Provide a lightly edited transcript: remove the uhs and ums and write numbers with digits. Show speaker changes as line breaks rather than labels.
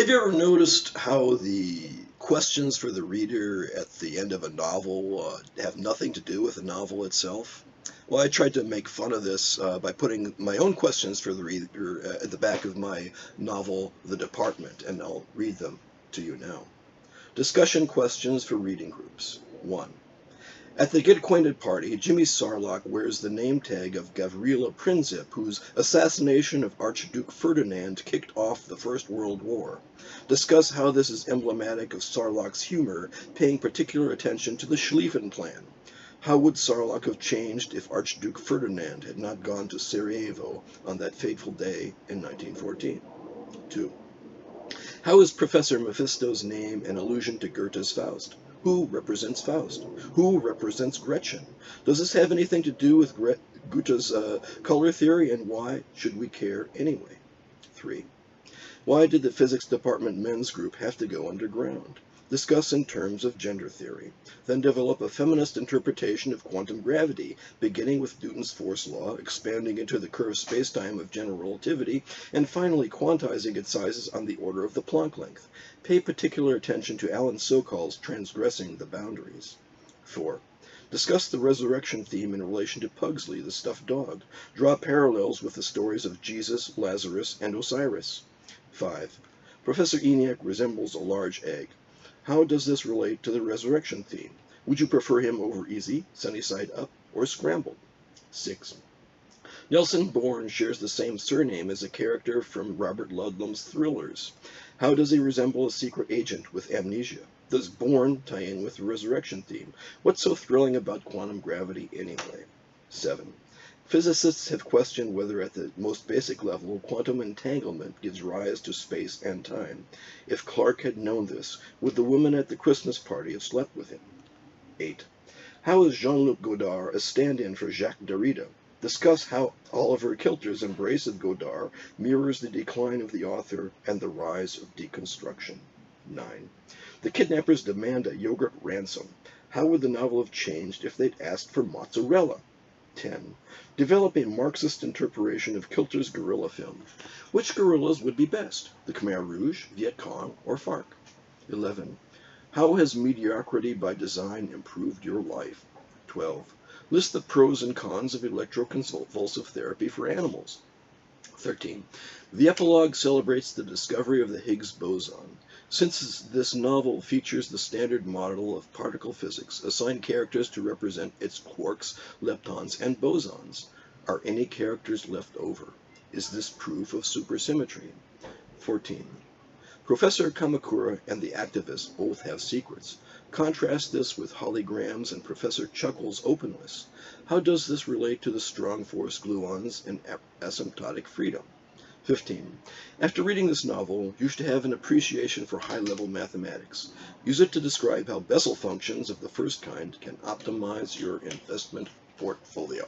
Have you ever noticed how the questions for the reader at the end of a novel have nothing to do with the novel itself? Well, I tried to make fun of this by putting my own questions for the reader at the back of my novel, The Department, and I'll read them to you now. Discussion questions for reading groups. 1. At the Get Acquainted party, Jimmy Sarlacc wears the name tag of Gavrila Princip, whose assassination of Archduke Ferdinand kicked off the First World War. Discuss how this is emblematic of Sarlacc's humor, paying particular attention to the Schlieffen Plan. How would Sarlacc have changed if Archduke Ferdinand had not gone to Sarajevo on that fateful day in 1914? 2. How is Professor Mephisto's name an allusion to Goethe's Faust? Who represents Faust? Who represents Gretchen? Does this have anything to do with Goethe's color theory, and why should we care anyway? 3. Why did the physics department men's group have to go underground? Discuss in terms of gender theory. Then develop a feminist interpretation of quantum gravity, beginning with Newton's force law, expanding into the curved spacetime of general relativity, and finally quantizing its sizes on the order of the Planck length. Pay particular attention to Alan Sokal's transgressing the boundaries. 4. Discuss the resurrection theme in relation to Pugsley, the stuffed dog. Draw parallels with the stories of Jesus, Lazarus, and Osiris. 5. Professor ENIAC resembles a large egg. How does this relate to the resurrection theme? Would you prefer him over easy, sunny side up, or scrambled? 6. Nelson Bourne shares the same surname as a character from Robert Ludlum's Thrillers. How does he resemble a secret agent with amnesia? Does Bourne tie in with the resurrection theme? What's so thrilling about quantum gravity anyway? 7. Physicists have questioned whether at the most basic level, quantum entanglement gives rise to space and time. If Clarke had known this, would the woman at the Christmas party have slept with him? 8. How is Jean-Luc Godard a stand-in for Jacques Derrida? Discuss how Oliver Kilter's embrace of Godard mirrors the decline of the author and the rise of deconstruction. 9. The kidnappers demand a yogurt ransom. How would the novel have changed if they'd asked for mozzarella? 10. Develop a Marxist interpretation of Kilter's guerrilla film. Which guerrillas would be best, the Khmer Rouge, Viet Cong, or FARC? 11. How has mediocrity by design improved your life? 12. List the pros and cons of electroconvulsive therapy for animals. 13. The epilogue celebrates the discovery of the Higgs boson. Since this novel features the standard model of particle physics, assign characters to represent its quarks, leptons, and bosons. Are any characters left over? Is this proof of supersymmetry? 14. Professor Kamakura and the activist both have secrets. Contrast this with Holly Graham's and Professor Chuckle's openness. How does this relate to the strong force gluons and asymptotic freedom? 15. After reading this novel, you should have an appreciation for high-level mathematics. Use it to describe how Bessel functions of the first kind can optimize your investment portfolio.